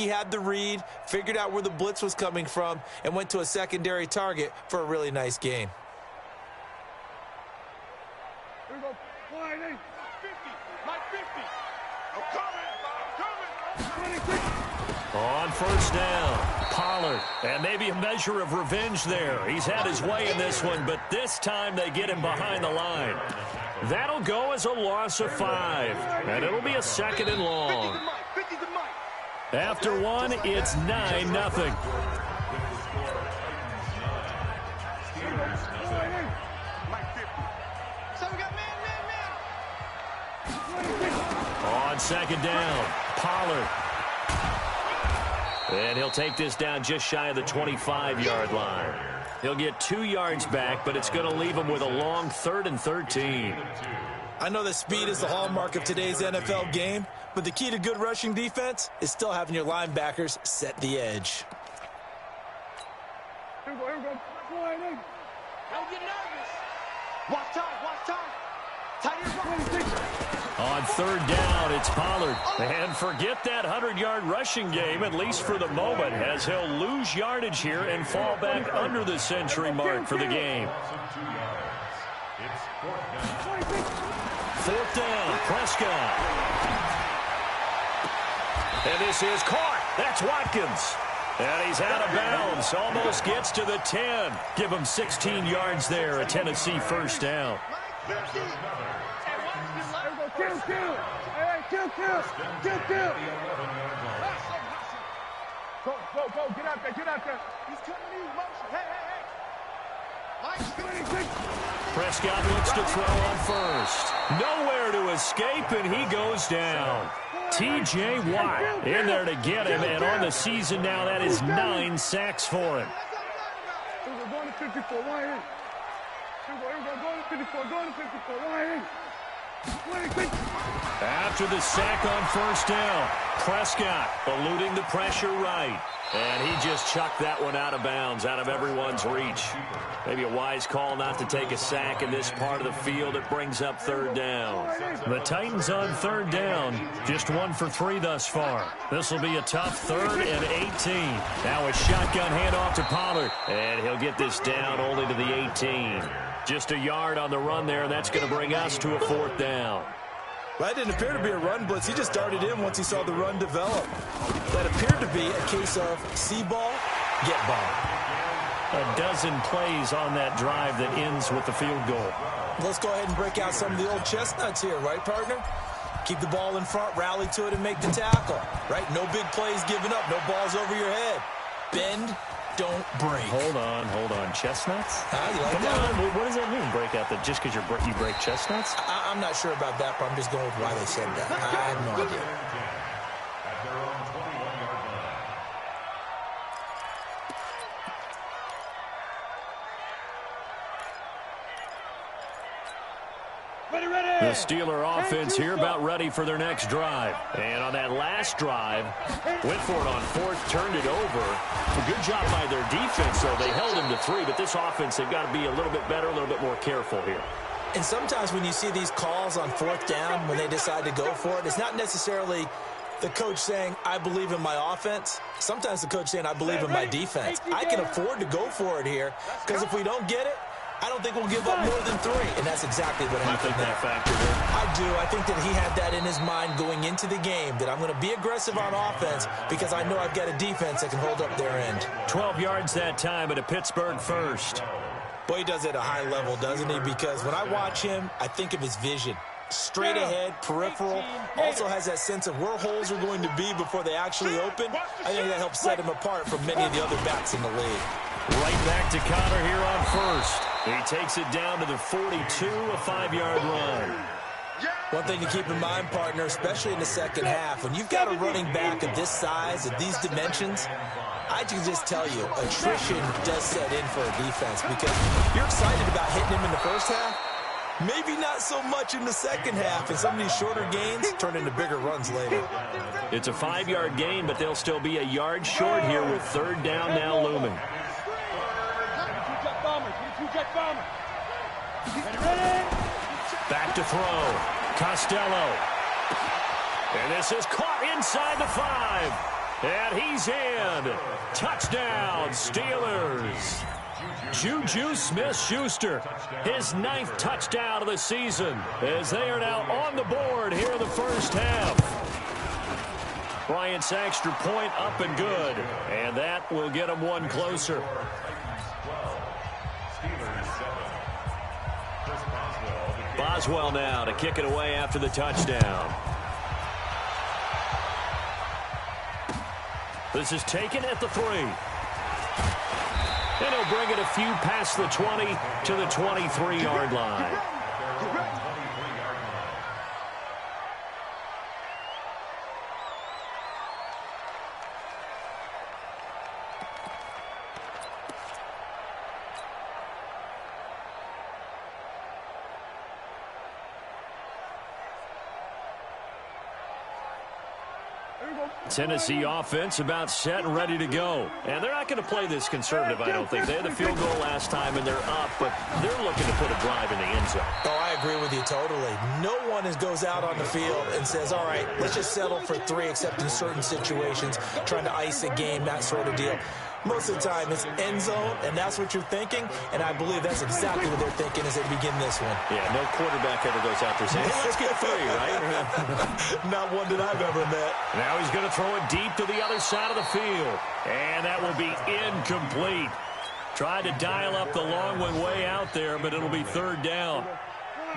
he had the read, figured out where the blitz was coming from, and went to a secondary target for a really nice gain. Here we go. Line 8. 50. Line 50. I'm coming. 26. On first down, Pollard. And maybe a measure of revenge there. He's had his way in this one, but this time they get him behind the line. That'll go as a loss of 5. And it'll be a 2nd and long. After one, it's 9-0. On second down, Pollard. And he'll take this down just shy of the 25-yard line. He'll get 2 yards back, but it's going to leave him with a long 3rd and 13. I know that speed is the hallmark of today's NFL game, but the key to good rushing defense is still having your linebackers set the edge. Here we go. Here we go. Line 8. Don't get nervous. Watch time. Watch time. Tight end. 26. On third down, it's Pollard. And forget that 100-yard rushing game, at least for the moment, as he'll lose yardage here and fall back under the century mark for the game. 4th down, Prescott. And this is caught. That's Watkins. And he's out of bounds. Almost gets to the 10. Give him 16 yards there, a Tennessee first down. Kill. Hey, kill. Go. Get out there. He's coming in motion. Hey. Line 26. Prescott looks to throw on first. Nowhere to escape, and he goes down. T.J. Watt in there to get him, and on the season now, that is 9 sacks for him. We're going to 54. Line 8. Here we go. Going to 54. Line 8. 26. After the sack on first down, Prescott eluding the pressure right. And he just chucked that one out of bounds, out of everyone's reach. Maybe a wise call not to take a sack in this part of the field. It brings up third down. The Titans on third down, just 1 for 3 thus far. This will be a tough 3rd and 18. Now a shotgun handoff to Pollard. And he'll get this down only to the 18. Just a yard on the run there, and that's going to bring us to a 4th down. That didn't appear to be a run blitz. He just darted in once he saw the run develop. That appeared to be a case of see ball, get ball. A dozen plays on that drive that ends with the field goal. Let's go ahead and break out some of the old chestnuts here, right, partner? Keep the ball in front, rally to it, and make the tackle, right? No big plays given up, no balls over your head. Bend, don't break. Hold on. Chestnuts? You like Come that on. What does that mean, break out? That just because you break chestnuts? I'm not sure about that, but I'm just going with why they said that. I have no idea. The Steeler offense here about ready for their next drive. And on that last drive, went for it on 4th, turned it over. A good job by their defense, though. They held him to 3, but this offense, they've got to be a little bit better, a little bit more careful here. And sometimes when you see these calls on 4th down, when they decide to go for it, it's not necessarily the coach saying, I believe in my offense. Sometimes the coach saying, I believe in my defense. I can afford to go for it here, because if we don't get it, I don't think we'll give up more than 3, and that's exactly what happened there. I do. I think that he had that in his mind going into the game, that I'm going to be aggressive on offense because I know I've got a defense that can hold up their end. 12 yards that time at a Pittsburgh first. Boy, he does it at a high level, doesn't he? Because when I watch him, I think of his vision. Straight ahead, peripheral, also has that sense of where holes are going to be before they actually open. I think that helps set him apart from many of the other backs in the league. Right back to Connor here on first. He takes it down to the 42, a 5-yard run. One thing to keep in mind, partner, especially in the second half, when you've got a running back of this size, of these dimensions, I can just tell you, attrition does set in for a defense because you're excited about hitting him in the first half. Maybe not so much in the second half, and some of these shorter gains turn into bigger runs later. It's a 5-yard gain, but they'll still be a yard short here with third down now looming. Back to throw. Costello. And this is caught inside the 5. And he's in. Touchdown, Steelers. Juju Smith-Schuster, his 9th touchdown of the season, as they are now on the board here in the first half. Bryant's extra point up and good, and that will get him one closer. Boswell now to kick it away after the touchdown. This is taken at the 3. And he'll bring it a few past the 20 to the 23-yard line. Tennessee offense about set and ready to go. And they're not going to play this conservative, I don't think. They had the field goal last time, and they're up, but they're looking to put a drive in the end zone. Oh, I agree with you totally. No one goes out on the field and says, all right, let's just settle for 3, except in certain situations, trying to ice a game, that sort of deal. Most of the time, it's end zone, and that's what you're thinking, and I believe that's exactly what they're thinking as they begin this one. Yeah, no quarterback ever goes out there saying, hey, let's get 3, right? Not one that I've ever met. Now he's going to throw it deep to the other side of the field, and that will be incomplete. Tried to dial up the long one way out there, but it'll be 3rd down.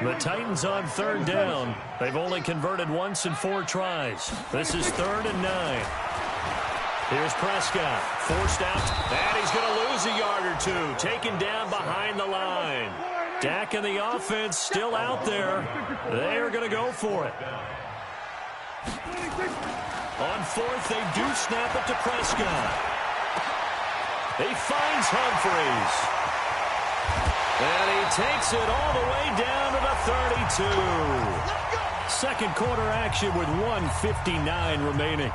The Titans on 3rd down. They've only converted once in 4 tries. This is 3rd and 9. Here's Prescott, forced out, and he's going to lose a yard or 2, taken down behind the line. Dak and the offense still out there. They are going to go for it. On 4th, they do snap it to Prescott. He finds Humphries. And he takes it all the way down to the 32. Second quarter action with 1:59 remaining.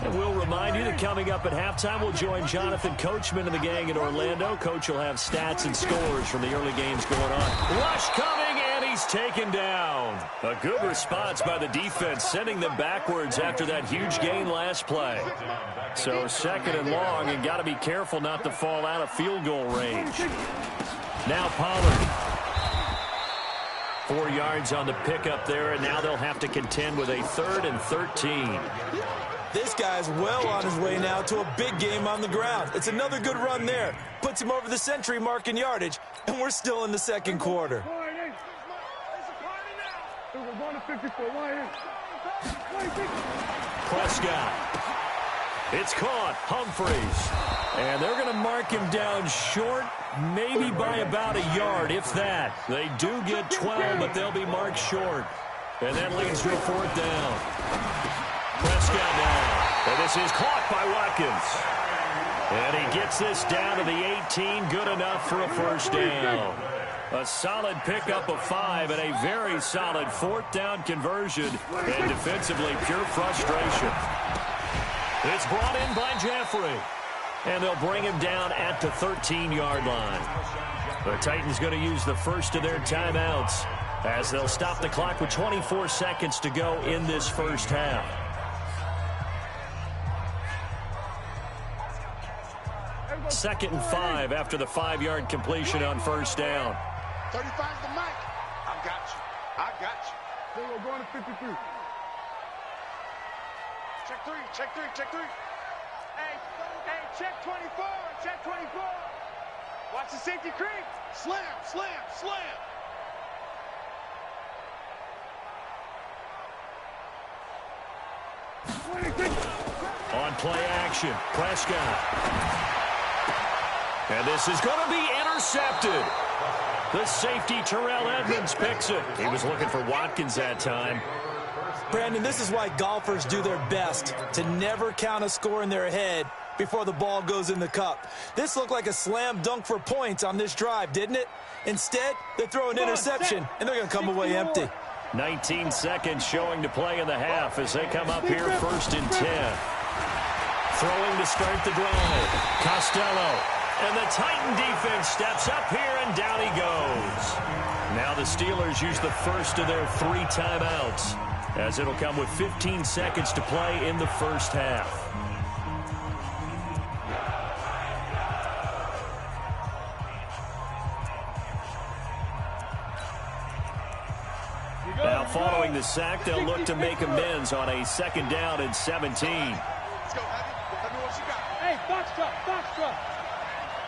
And we'll remind you that coming up at halftime, we'll join Jonathan Coachman and the gang in Orlando. Coach will have stats and scores from the early games going on. Rush coming, and he's taken down. A good response by the defense, sending them backwards after that huge gain last play. So 2nd and long, and got to be careful not to fall out of field goal range. Now Pollard. 4 yards on the pickup there, and now they'll have to contend with a 3rd and 13. This guy's well on his way now to a big game on the ground. It's another good run there. Puts him over the century mark in yardage, and we're still in the second quarter. Prescott. It's caught. Humphries. And they're going to mark him down short, maybe by about a yard, if that. They do get 12, but they'll be marked short. And that leads to a 4th down. Prescott now. And this is caught by Watkins. And he gets this down to the 18. Good enough for a 1st down. A solid pickup of 5 and a very solid 4th down conversion. And defensively, pure frustration. It's brought in by Jeffrey. And they'll bring him down at the 13-yard line. The Titans going to use the first of their timeouts as they'll stop the clock with 24 seconds to go in this first half. Second and 5 after the 5-yard completion on 1st down. 35's the mic. I got you. I got you. They were going to 53. Check 3. Check 3. Check 3. Hey, check 24. Check 24. Watch the safety creep. Slam, slam, slam. On play action, Prescott. And this is going to be intercepted. The safety, Terrell Edmonds, picks it. He was looking for Watkins that time. Brandon, this is why golfers do their best to never count a score in their head before the ball goes in the cup. This looked like a slam dunk for points on this drive, didn't it? Instead, they throw an interception, and they're going to come away empty. 19 seconds showing to play in the half as they come up here 1st and 10. Throwing to start the drive. Costello. And the Titan defense steps up here, and down he goes. Now the Steelers use the first of their 3 timeouts, as it'll come with 15 seconds to play in the first half. Now following the sack, they'll look to make amends on a 2nd down and 17. Let's go, Heavy. Heavy, what you got? Hey, box truck, box truck.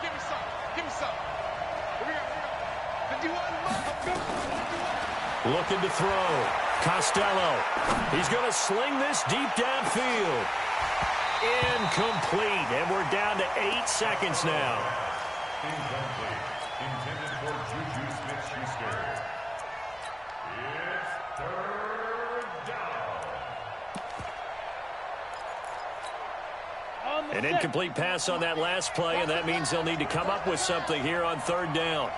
Give me some. Give me some. Here we go. 51. Looking to throw. Costello. He's going to sling this deep downfield. Incomplete. And we're down to 8 seconds now. Incomplete. Intended for Juju Smith-Schuster. It's 3rd down. An incomplete pass on that last play, and that means they'll need to come up with something here on 3rd down.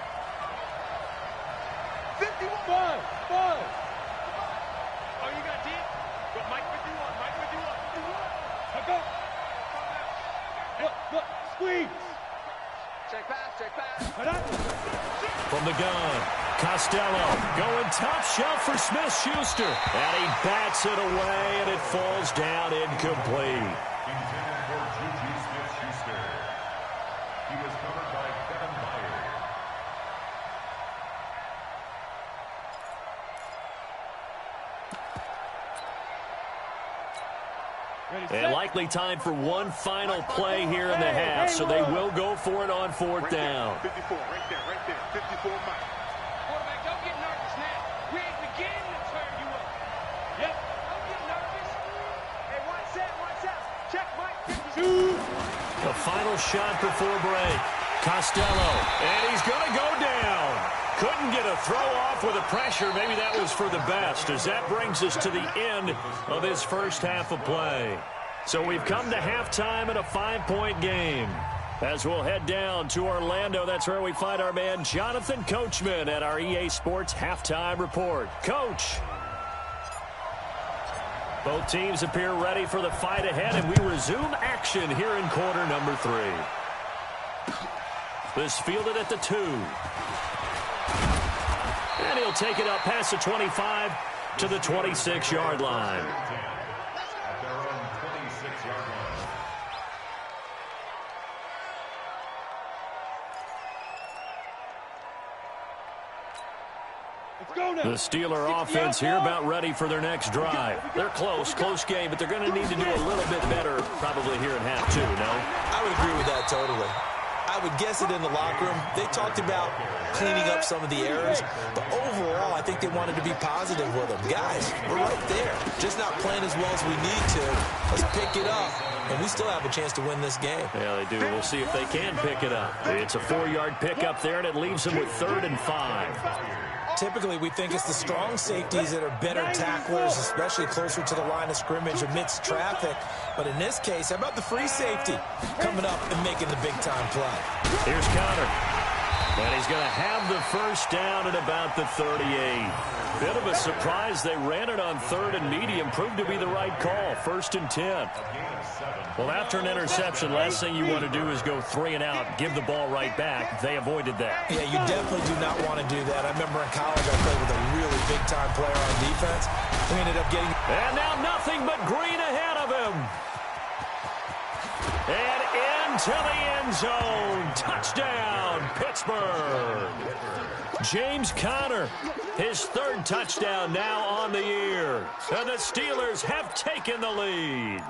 51. Five. Oh, you got deep? Go, Mike 51. Mike 51. Go. Look, squeeze. Check pass. From the gun, Costello going top shelf for Smith-Schuster. And he bats it away, and it falls down incomplete. Intended for Juju Smith-Schuster. He was covered by Kevin Byard. And likely time for one final play here in the half, so they will go for it on 4th down. 54, right there. 54, Mike. Quarterback, don't get nervous now. We ain't beginning to turn you up. Yep. Don't get nervous. Hey, one set. Check, Mike. 2. The final shot before break. Costello, and he's going to go down. Couldn't get a throw off with the pressure. Maybe that was for the best, as that brings us to the end of this first half of play. So we've come to halftime in a 5-point game. As we'll head down to Orlando, that's where we find our man Jonathan Coachman at our EA Sports Halftime Report. Coach. Both teams appear ready for the fight ahead, and we resume action here in quarter number 3. This fielded at the 2. And he'll take it up past the 25 to the 26-yard line. At their own 26-yard line. Let's go now. The Steeler offense here about ready for their next drive. They're close game, but they're going to need to do a little bit better probably here in half 2, no? I would agree with that totally. I would guess it in the locker room. They talked about cleaning up some of the errors, but overall, I think they wanted to be positive with them. Guys, we're right there. Just not playing as well as we need to. Let's pick it up, and we still have a chance to win this game. Yeah, they do. We'll see if they can pick it up. It's a 4-yard pickup there, and it leaves them with 3rd and 5. Typically, we think it's the strong safeties that are better tacklers, especially closer to the line of scrimmage amidst traffic. But in this case, how about the free safety coming up and making the big-time play? Here's Conner. And he's going to have the first down at about the 38. Bit of a surprise. They ran it on 3rd and medium. Proved to be the right call. 1st and 10. Well, after an interception, last thing you want to do is go 3 and out, give the ball right back. They avoided that. Yeah, you definitely do not want to do that. I remember in college I played with a really big-time player on defense. We ended up getting... And now nothing but green ahead of him. And into the end zone. Touchdown, Pittsburgh. James Conner, his 3rd touchdown now on the year. And the Steelers have taken the lead.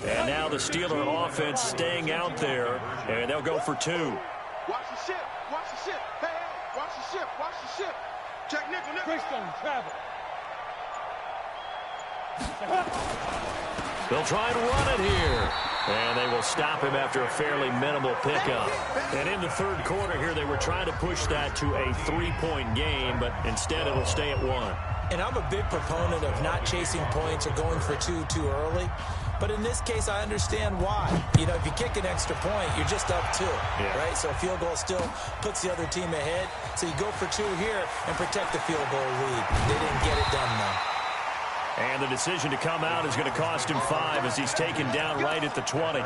And now the Steeler offense staying out there, and they'll go for 2. Watch the ship. Hey, watch the ship. Check nickel. Christian travel. They'll try and run it here. And they will stop him after a fairly minimal pickup. And in the third quarter here, they were trying to push that to a 3-point game, but instead it'll stay at 1. And I'm a big proponent of not chasing points or going for two too early. But in this case, I understand why. You know, if you kick an extra point, you're just up 2, right? So a field goal still puts the other team ahead. So you go for 2 here and protect the field goal lead. They didn't get it done, though. And the decision to come out is going to cost him 5 as he's taken down right at the 20.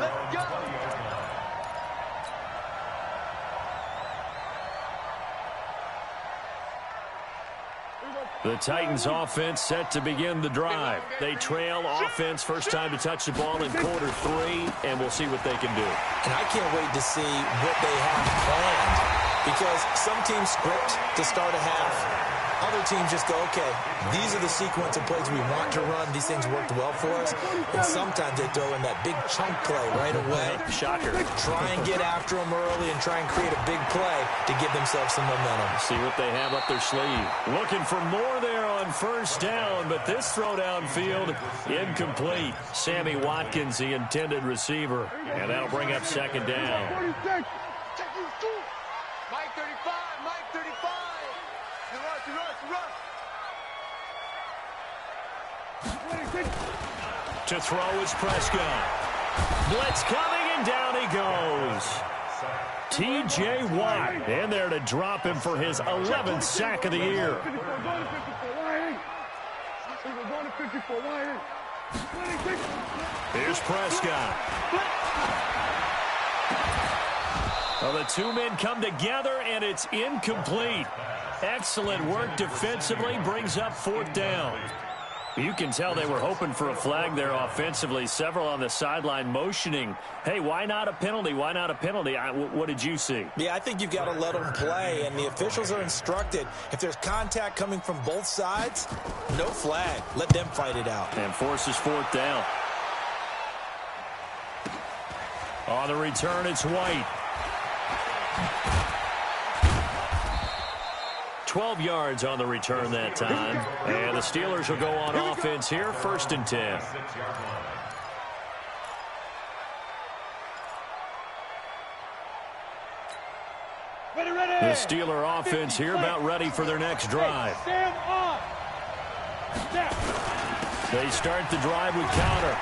The Titans offense set to begin the drive. They trail offense first time to touch the ball in quarter 3, and we'll see what they can do. And I can't wait to see what they have planned, because some teams script to start a half. Other teams just go, okay, these are the sequence of plays we want to run. These things worked well for us. And sometimes they throw in that big chunk play right away. Shocker. Try and get after them early and try and create a big play to give themselves some momentum. See what they have up their sleeve. Looking for more there on first down, but this throw downfield incomplete. Sammy Watkins, the intended receiver, and that'll bring up second down. Mike 35, Mike 35. To throw is Prescott. Blitz coming, and down he goes. T.J. Watt in there to drop him for his 11th sack of the year. Here's Prescott. Well, the two men come together, and it's incomplete. Excellent work defensively, brings up fourth down. You can tell they were hoping for a flag there offensively. Several on the sideline motioning, hey, why not a penalty? Why not a penalty? What did you see? Yeah, I think you've got to let them play, and the officials are instructed. If there's contact coming from both sides, no flag. Let them fight it out. And forces fourth down. On the return, it's White. 12 yards on the return that time. And the Steelers will go on offense here, 1st and 10. The Steeler offense here about ready for their next drive. They start the drive with counter.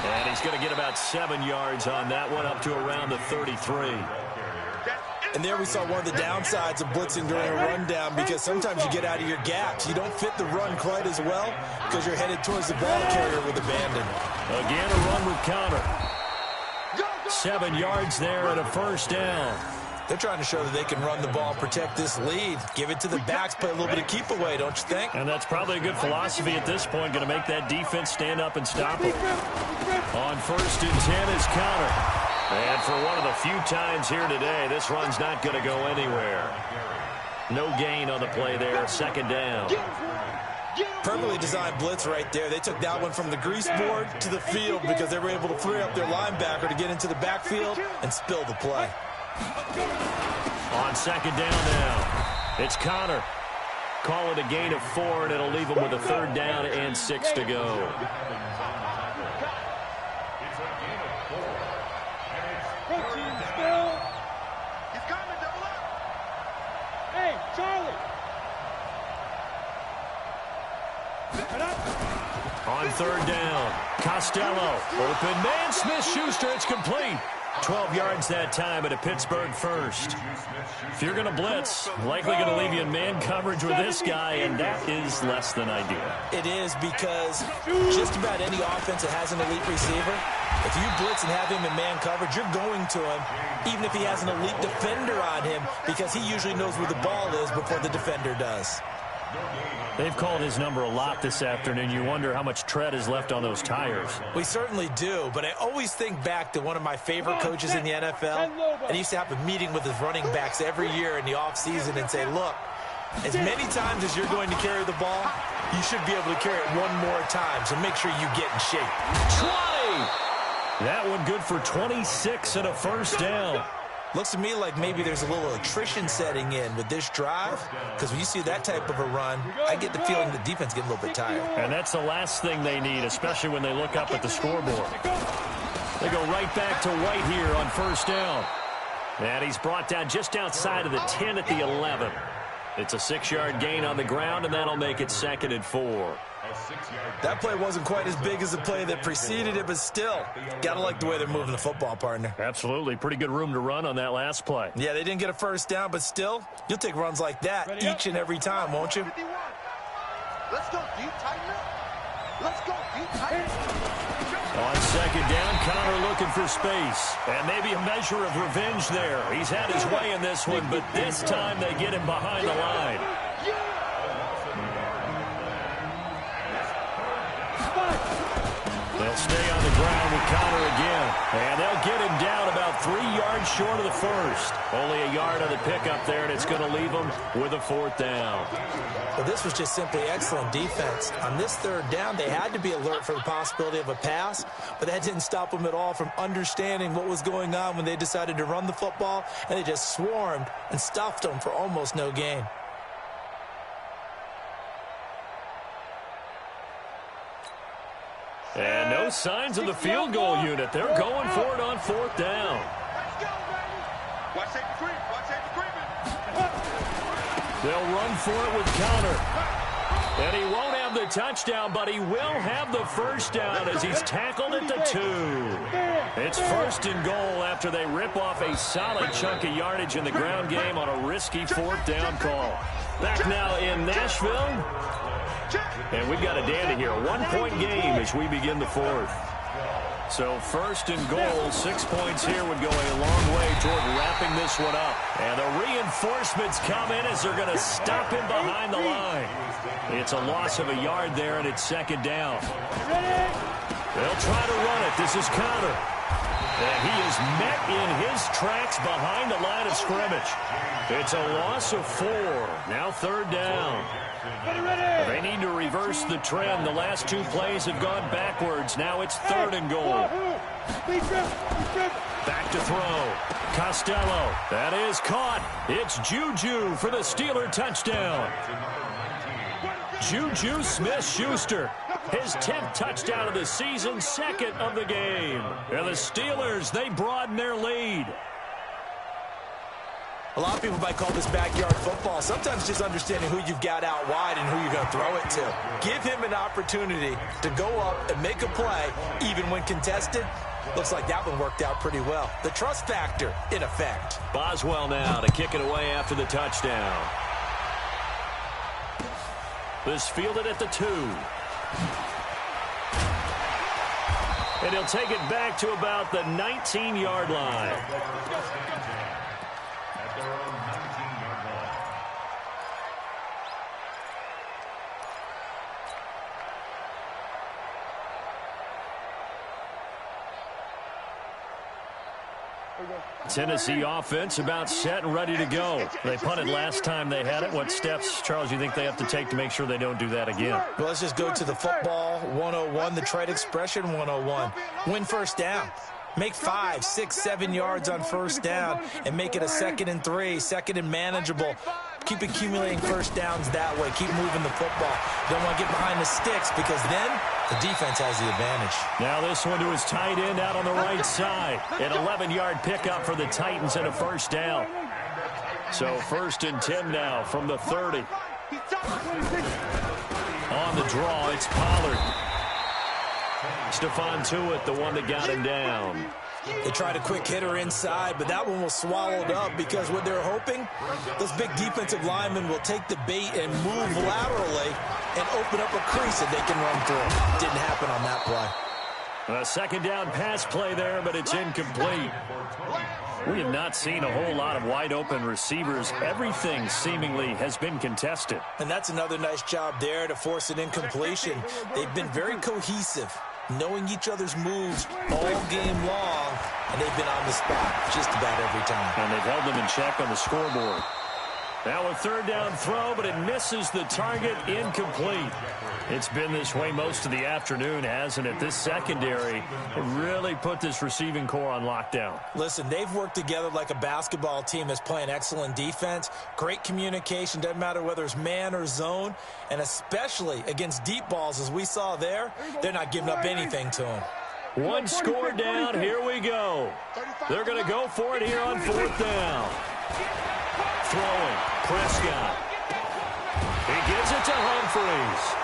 And he's going to get about 7 yards on that one, up to around the 33. And there we saw one of the downsides of blitzing during a rundown, because sometimes you get out of your gaps. You don't fit the run quite as well because you're headed towards the ball carrier with abandon. Again, a run with counter. 7 yards there and a first down. They're trying to show that they can run the ball, protect this lead, give it to the backs, play a little bit of keep away, don't you think? And that's probably a good philosophy at this point, going to make that defense stand up and stop them. On 1st and 10 is counter. And for one of the few times here today, this run's not going to go anywhere. No gain on the play there, 2nd down. Perfectly designed blitz right there. They took that one from the grease board to the field because they were able to free up their linebacker to get into the backfield and spill the play. On 2nd down now, it's Connor. Call it a gain of 4, and it'll leave him with a 3rd down and 6 to go. Hey, Charlie. On 3rd down, Costello. Open man, Smith-Schuster, it's complete. 12 yards that time at a Pittsburgh first. If you're going to blitz, likely going to leave you in man coverage with this guy, and that is less than ideal. It is, because just about any offense that has an elite receiver, if you blitz and have him in man coverage, you're going to him, even if he has an elite defender on him, because he usually knows where the ball is before the defender does. They've called his number a lot this afternoon. You wonder how much tread is left on those tires. We certainly do, but I always think back to one of my favorite coaches in the NFL, and he used to have a meeting with his running backs every year in the offseason and say, look, as many times as you're going to carry the ball, you should be able to carry it one more time, so make sure you get in shape. 20! That one good for 26 and a first down. Looks to me like maybe there's a little attrition setting in with this drive, because when you see that type of a run, I get the feeling the defense getting a little bit tired. And that's the last thing they need, especially when they look up at the scoreboard. They go right back to White here on first down. And he's brought down just outside of the 10 at the 11. It's a 6-yard gain on the ground, and that'll make it 2nd and 4. That play wasn't quite as big as the play that preceded it, but still, got to like the way they're moving the football, partner. Absolutely. Pretty good room to run on that last play. Yeah, they didn't get a first down, but still, you'll take runs like that each and every time, won't you? Let's go deep, tighten up. Let's go deep, tighten up. On 2nd down, Connor looking for space. And maybe a measure of revenge there. He's had his way in this one, but this time they get him behind the line. They'll stay on the ground with Connor again. And they'll get him down about 3 yards short of the first. Only a yard on the pickup there, and it's going to leave him with a 4th down. Well, this was just simply excellent defense. On this 3rd down, they had to be alert for the possibility of a pass, but that didn't stop them at all from understanding what was going on when they decided to run the football, and they just swarmed and stuffed them for almost no gain. And no signs of the field goal unit. They're going for it on 4th down. Let's go, baby. Watch safety creep. Watch safety creeping. They'll run for it with Connor. And he won't have the touchdown, but he will have the first down as he's tackled at the 2. It's 1st and goal after they rip off a solid chunk of yardage in the ground game on a risky 4th down call. Back now in Nashville. And we've got a dandy here. 1-point game as we begin the 4th. So 1st and goal, 6 points here would go a long way toward wrapping this one up. And the reinforcements come in as they're going to stop him behind the line. It's a loss of a yard there, and it's 2nd down. They'll try to run it. This is Connor. And he is met in his tracks behind the line of scrimmage. It's a loss of 4. Now 3rd down. They need to reverse the trend. The last 2 plays have gone backwards. Now it's 3rd and goal. Back to throw. Costello. That is caught. It's Juju for the Steeler touchdown. Juju Smith-Schuster. His 10th touchdown of the season, 2nd of the game. And the Steelers, they broaden their lead. A lot of people might call this backyard football. Sometimes just understanding who you've got out wide and who you're going to throw it to. Give him an opportunity to go up and make a play, even when contested. Looks like that one worked out pretty well. The trust factor, in effect. Boswell now to kick it away after the touchdown. This fielded at the 2. And he'll take it back to about the 19-yard line. At their own 19-yard line. Tennessee offense about set and ready to go. They punted last time they had it. What steps, Charles, you think they have to take to make sure they don't do that again? Well, let's just go to the football 101, the trade expression 101. Win first down. Make 5, 6, 7 yards on first down and make it a 2nd and 3, 2nd and manageable. Keep accumulating first downs that way. Keep moving the football. Don't want to get behind the sticks because then the defense has the advantage. Now this one to his tight end out on the right side. An 11-yard pickup for the Titans and a first down. So 1st and 10 now from the 30. On the draw, it's Pollard. Stephon Tuitt, the one that got him down. They tried a quick hitter inside, but that one was swallowed up because what they're hoping, those big defensive linemen will take the bait and move laterally and open up a crease that they can run through. Didn't happen on that play. A 2nd down pass play there, but it's incomplete. We have not seen a whole lot of wide-open receivers. Everything seemingly has been contested. And that's another nice job there to force an incompletion. They've been very cohesive, knowing each other's moves all game long, and they've been on the spot just about every time. And they've held them in check on the scoreboard. Now a 3rd down throw, but it misses the target, incomplete. It's been this way most of the afternoon, hasn't it? This secondary really put this receiving core on lockdown. Listen, they've worked together like a basketball team that's playing excellent defense. Great communication, doesn't matter whether it's man or zone, and especially against deep balls as we saw there, they're not giving up anything to them. One score down. Here we go. They're going to go for it here on 4th down. Throwing. Prescott. He gives it to Humphries.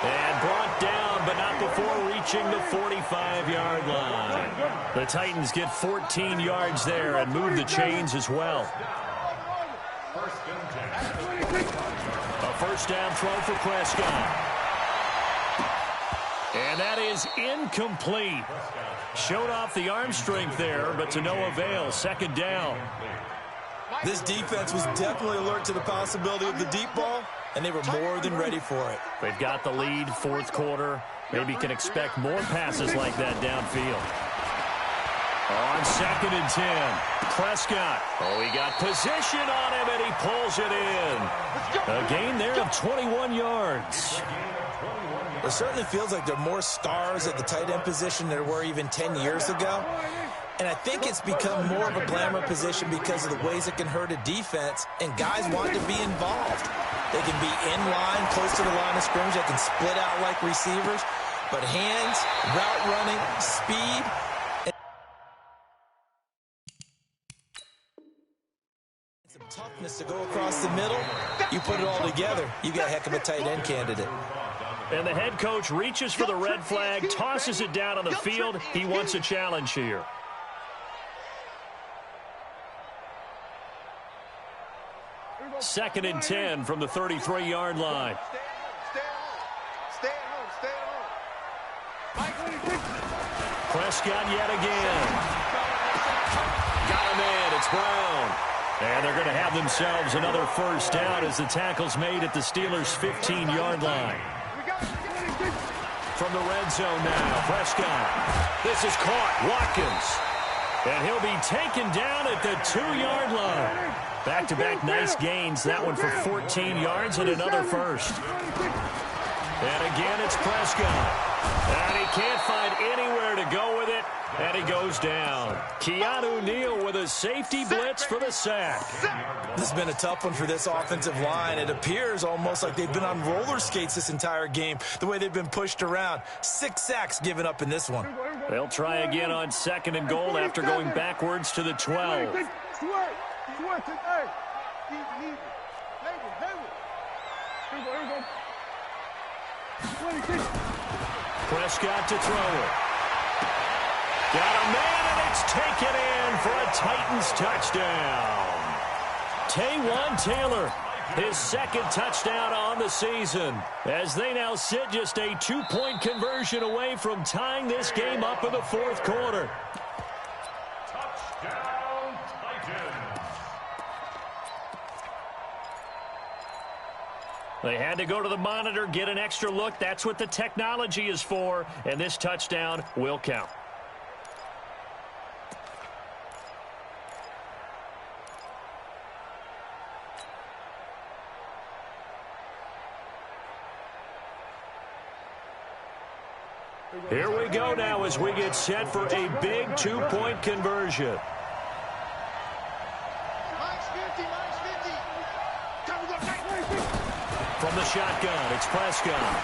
And brought down, but not before reaching the 45-yard line. The Titans get 14 yards there and move the chains as well. A first down throw for Prescott. And that is incomplete. Showed off the arm strength there, but to no avail. 2nd down. This defense was definitely alert to the possibility of the deep ball, and they were more than ready for it. They've got the lead, 4th quarter. Maybe can expect more passes like that downfield. On 2nd and 10, Prescott. Oh, he got position on him, and he pulls it in. A gain there of 21 yards. It certainly feels like there are more stars at the tight end position than there were even 10 years ago. And I think it's become more of a glamour position because of the ways it can hurt a defense, and guys want to be involved. They can be in line, close to the line of scrimmage. They can split out like receivers. But hands, route running, speed, and some toughness to go across the middle. You put it all together, you got a heck of a tight end candidate. And the head coach reaches for the red flag, tosses it down on the field. He wants a challenge here. Second and 10 from the 33-yard line. Stay at home. Stay at home. Prescott yet again. Got him in. It's Brown. And they're going to have themselves another first down as the tackle's made at the Steelers' 15-yard line. From the red zone now, Prescott. This is caught. Watkins. And he'll be taken down at the 2-yard line. Back-to-back nice gains. That one for 14 yards and another first. And again, it's Prescott. And he can't find anywhere to go with it. And he goes down. Keanu Neal with a safety blitz for the sack. This has been a tough one for this offensive line. It appears almost like they've been on roller skates this entire game, the way they've been pushed around. 6 sacks given up in this one. They'll try again on 2nd and goal after going backwards to the 12. Prescott to throw it. Got a man, and it's taken in for a Titans touchdown. Taywan Taylor, his 2nd touchdown on the season, as they now sit just a 2-point conversion away from tying this game up in the 4th quarter. Touchdown, Titans. They had to go to the monitor, get an extra look. That's what the technology is for, and this touchdown will count. Here we go now as we get set for a big 2-point conversion. Minus 50. Time to go. From the shotgun, it's Prescott.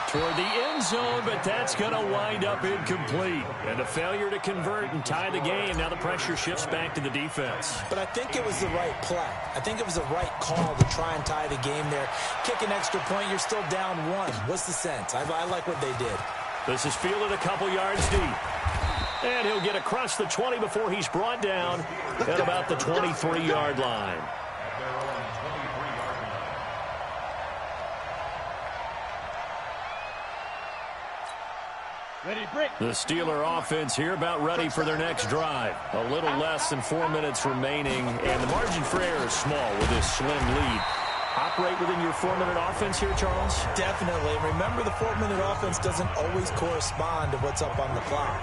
Toward the end zone, but that's going to wind up incomplete. And a failure to convert and tie the game. Now the pressure shifts back to the defense. But I think it was the right play. I think it was the right call to try and tie the game there. Kick an extra point, you're still down 1. What's the sense? I like what they did. This is fielded a couple yards deep. And he'll get across the 20 before he's brought down at about the 23-yard line. The Steeler offense here about ready for their next drive. A little less than 4 minutes remaining, and the margin for error is small with this slim lead. Operate within your 4-minute offense here, Charles? Definitely. Remember, the 4-minute offense doesn't always correspond to what's up on the clock.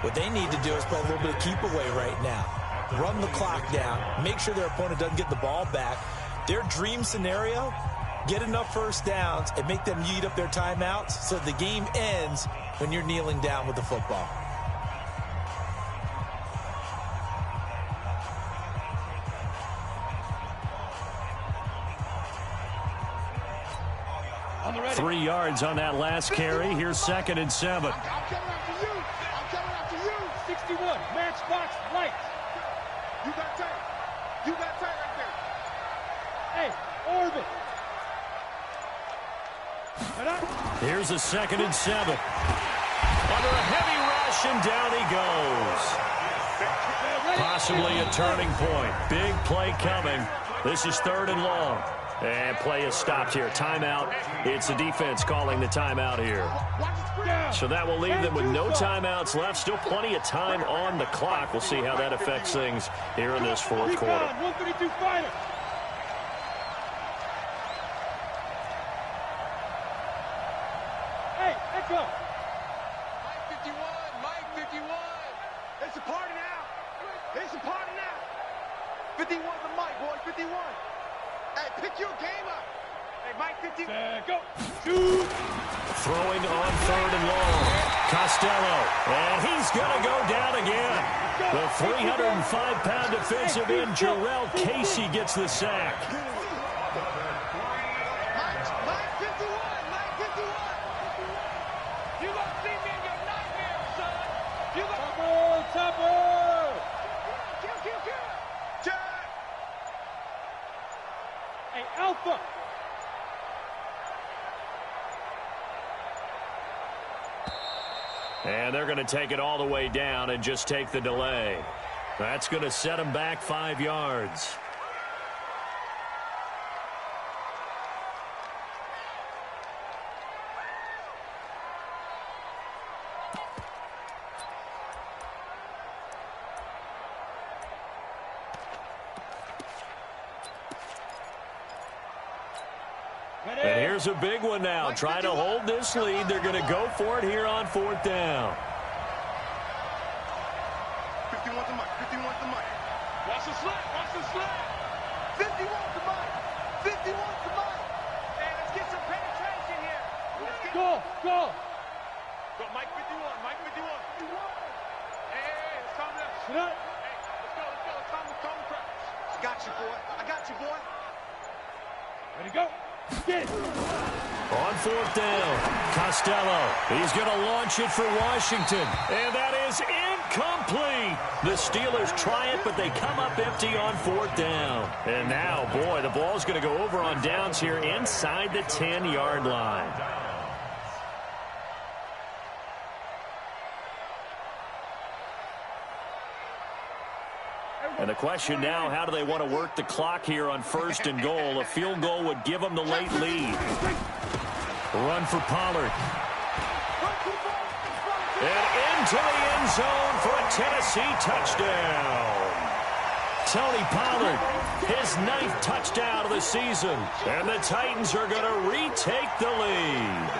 What they need to do is play a little bit of keep away right now. Run the clock down. Make sure their opponent doesn't get the ball back. Their dream scenario, get enough first downs and make them eat up their timeouts so the game ends when you're kneeling down with the football. 3 yards on that last carry. Here's 2nd and 7. I'm coming after you. I'm coming after you. 61, matchbox lights. You got tight. You got tight right there. Hey, orbit. Here's a 2nd and 7. Under a heavy rush, and down he goes. Possibly a turning point. Big play coming. This is 3rd and long. And play is stopped here. Timeout. It's the defense calling the timeout here. So that will leave them with no timeouts left. Still plenty of time on the clock. We'll see how that affects things here in this 4th quarter. 132 fighter. Hey, echo. Mike 51, Mike 51. It's a party now. It's a party now. 51's the Mike, boy, 51. Hey, pick your game up. Hey, Mike 51. Go. Shoot. Throwing on 3rd and long. Costello. And he's going to go down again. The 305-pound defensive end, Jarrell Casey, gets the sack. Mike 51, Mike 51. You gonna see me in your nightmare, son. You gonna... Topper. Kill. Jack. Hey, Alpha. And they're going to take it all the way down and just take the delay. That's going to set them back 5 yards. And here's a big one now. Trying to hold this lead. They're going to go for it here on 4th down. 51's the Mike, 51's the Mike. Watch the slap. 51's the Mike. 51's the Mike. Hey, let's get some penetration here. Go. Go, Mike 51, Mike 51. Hey, let's calm down. Sit up. Hey, let's go. Calm the crowd. I got you, boy. Ready, go. Get. On 4th down, Costello. He's going to launch it for Washington. And that is incomplete. The Steelers try it, but they come up empty on 4th down. And now, boy, the ball's going to go over on downs here inside the 10-yard line. And the question now, how do they want to work the clock here on 1st and goal? A field goal would give them the late lead. Run for Pollard. And into the end zone for a Tennessee touchdown. Tony Pollard, his 9th touchdown of the season. And the Titans are going to retake the lead.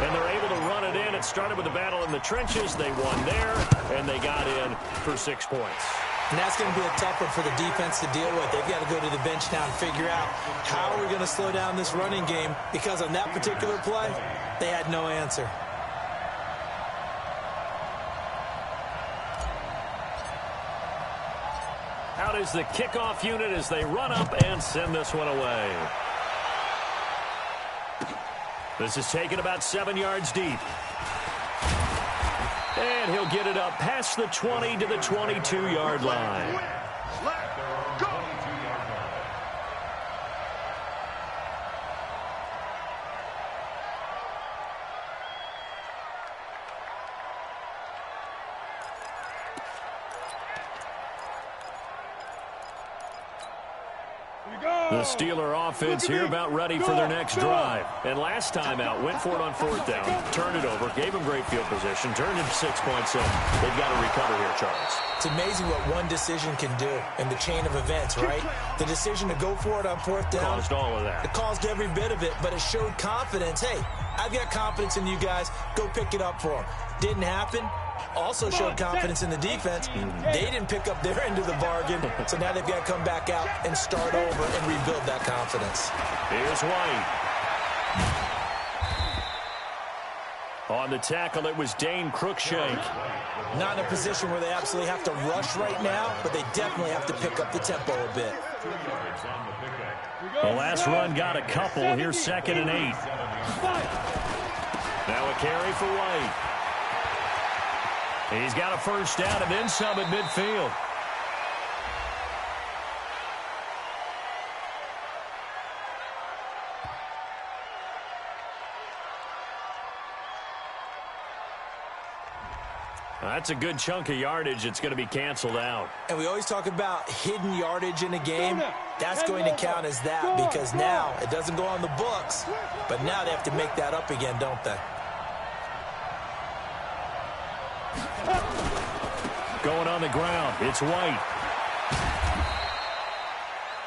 And they're able to run it in. It started with a battle in the trenches. They won there, and they got in for 6 points. And that's going to be a tough one for the defense to deal with. They've got to go to the bench now and figure out how are we going to slow down this running game, because on that particular play, they had no answer. Out is the kickoff unit as they run up and send this one away. This is taken about 7 yards deep. And he'll get it up past the 20 to the 22-yard line. The Steeler offense here about ready for their next drive. And last time out, went for it on 4th down, turned it over, gave them great field position, turned it 6 points in. They've got to recover here, Charles. It's amazing what one decision can do in the chain of events, right? The decision to go for it on 4th down. Caused all of that. It caused every bit of it, but it showed confidence. Hey, I've got confidence in you guys. Go pick it up for them. Didn't happen. Also showed confidence in the defense. They didn't pick up their end of the bargain, so now they've got to come back out and start over and rebuild that confidence. Here's White. On the tackle, it was Dane Cruikshank. Not in a position where they absolutely have to rush right now, but they definitely have to pick up the tempo a bit. yards on the pickup. The last run got a couple. Here's 2nd and 8. Now a carry for White. He's got a first down and then some at midfield. That's a good chunk of yardage. It's going to be canceled out. And we always talk about hidden yardage in a game. That's going to count as that because now it doesn't go on the books, but now they have to make that up again, don't they? Going on the ground, it's White.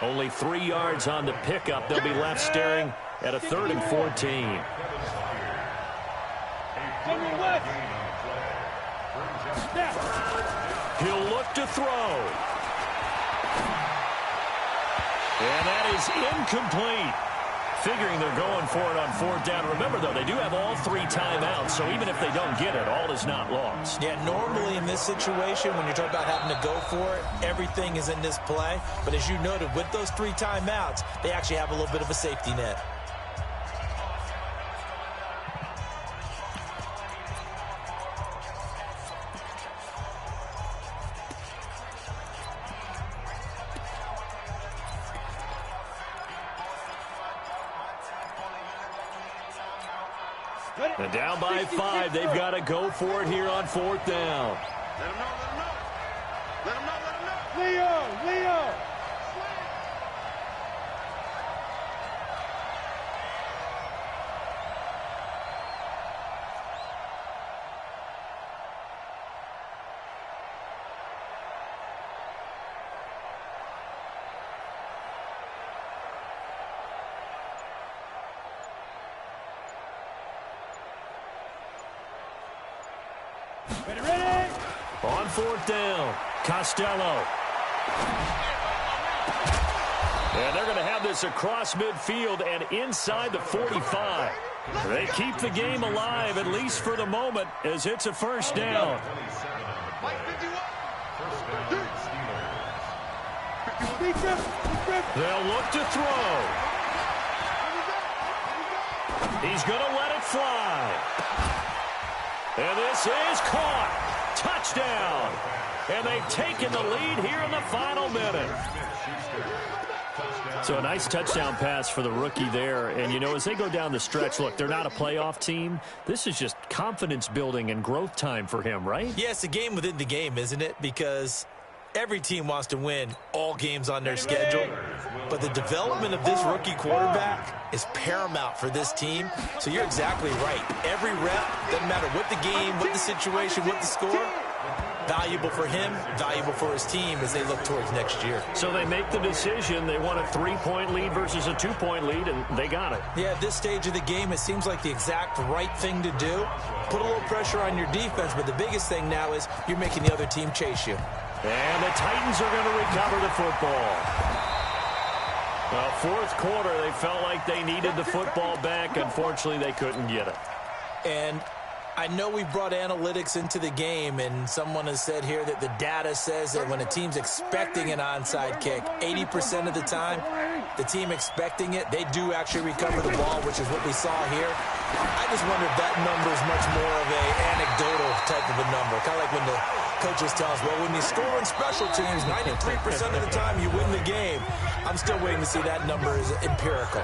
Only 3 yards on the pickup. They'll be left staring at a 3rd and 14. He'll look to throw. And that is incomplete. Figuring they're going for it on 4th down. Remember, though, they do have all 3 timeouts, so even if they don't get it, all is not lost. Yeah, normally in this situation, when you're talking about having to go for it, everything is in this play. But as you noted, with those 3 timeouts, they actually have a little bit of a safety net. And down by 5, they've got to go for it here on 4th down. Let him know, let him know. Let him know, let him know. Leo! Ready? On 4th down, Costello. And they're going to have this across midfield and inside the 45. They keep the game alive, at least for the moment, as it's a 1st down. They'll look to throw. He's going to let it fly. And this is caught. Touchdown. And they've taken the lead here in the final minute. So a nice touchdown pass for the rookie there. And, you know, as they go down the stretch, look, they're not a playoff team. This is just confidence building and growth time for him, right? Yeah, it's a game within the game, isn't it? Because every team wants to win all games on their schedule. But the development of this rookie quarterback is paramount for this team. So you're exactly right. Every rep, doesn't matter what the game, what the situation, what the score, valuable for him, valuable for his team as they look towards next year. So they make the decision. They want a 3-point lead versus a 2-point lead, and they got it. Yeah, at this stage of the game, it seems like the exact right thing to do. Put a little pressure on your defense, but the biggest thing now is you're making the other team chase you. And the Titans are going to recover the football. Well, 4th quarter, they felt like they needed the football back. Unfortunately, they couldn't get it. And I know we brought analytics into the game, and someone has said here that the data says that when a team's expecting an onside kick, 80% of the time, the team expecting it, they do actually recover the ball, which is what we saw here. I just wonder if that number is much more of an anecdotal type of a number, kind of like when the coaches tell us, well, when you score in special teams, 93% of the time you win the game. I'm still waiting to see that number is empirical.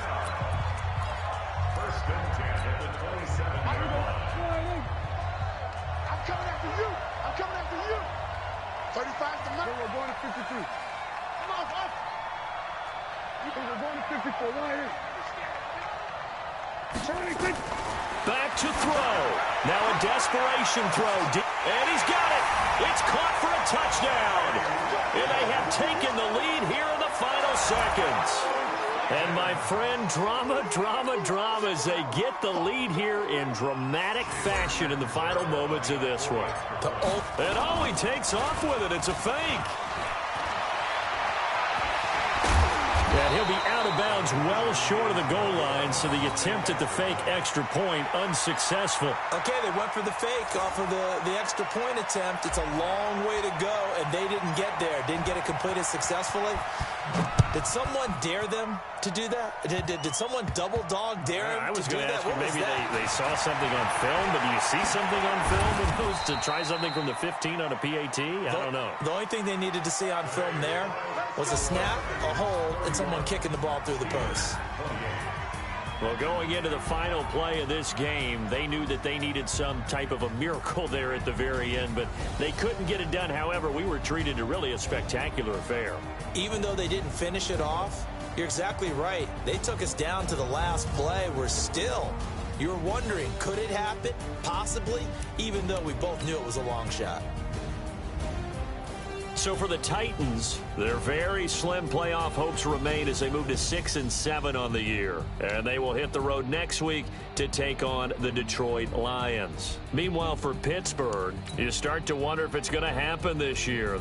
First and 10 at the 27-yard line. I'm coming after you. I'm coming after you. 35 to 9. We're going to 53. Come on, up. We're going to 54. Why here? Back to throw. Now a desperation throw. And he's got it. It's caught for a touchdown. And they have taken the lead here in the final seconds. And my friend, drama as they get the lead here in dramatic fashion in the final moments of this one. And oh, he takes off with it. It's a fake. And he'll be out of bounds well short of the goal line, so the attempt at the fake extra point unsuccessful. Okay, they went for the fake off of the extra point attempt. It's a long way to go, and they didn't get there. Didn't get it completed successfully. Did someone dare them to do that? Did someone double dog dare them I was to do going to that? ask you, maybe they saw something on film, but do you see something on film with those to try something from the 15 on a PAT? I don't know. The only thing they needed to see on film there was a snap, a hole, and someone kicking the ball through the post. Well, going into the final play of this game, they knew that they needed some type of a miracle there at the very end, but they couldn't get it done. However, we were treated to really a spectacular affair. Even though they didn't finish it off, you're exactly right. They took us down to the last play. We're still, you're wondering, could it happen? Possibly, even though we both knew it was a long shot. So for the Titans, their very slim playoff hopes remain as they move to 6-7 on the year. And they will hit the road next week to take on the Detroit Lions. Meanwhile, for Pittsburgh, you start to wonder if it's going to happen this year.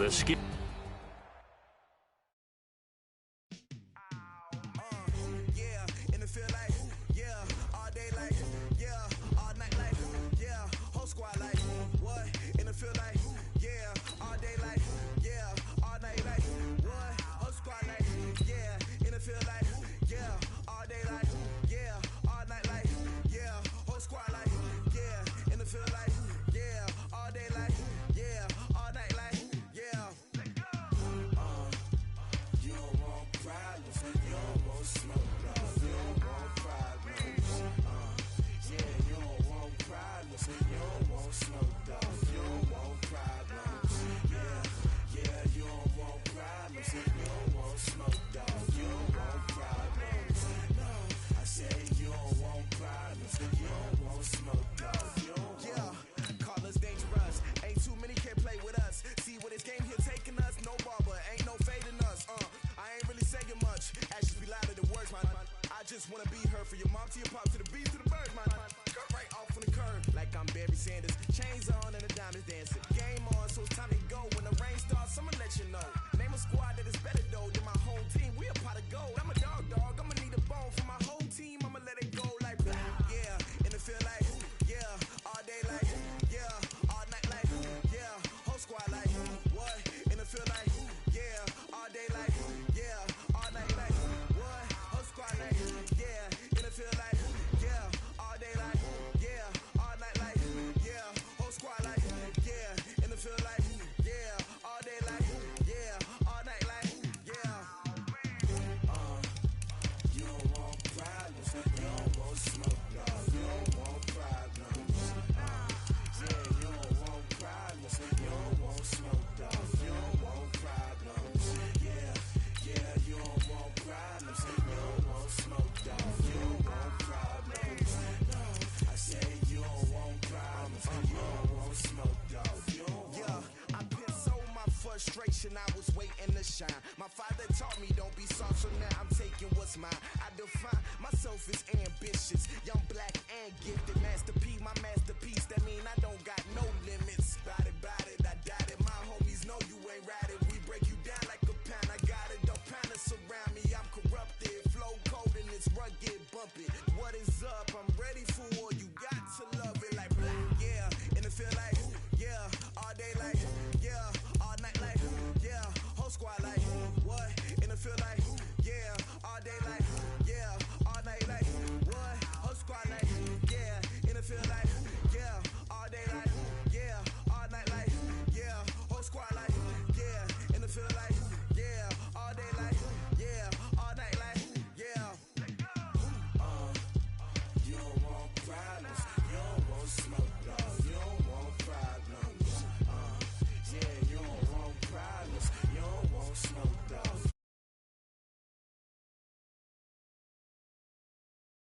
I was waiting to shine. My father taught me don't be soft, so now I'm taking what's mine. I define myself as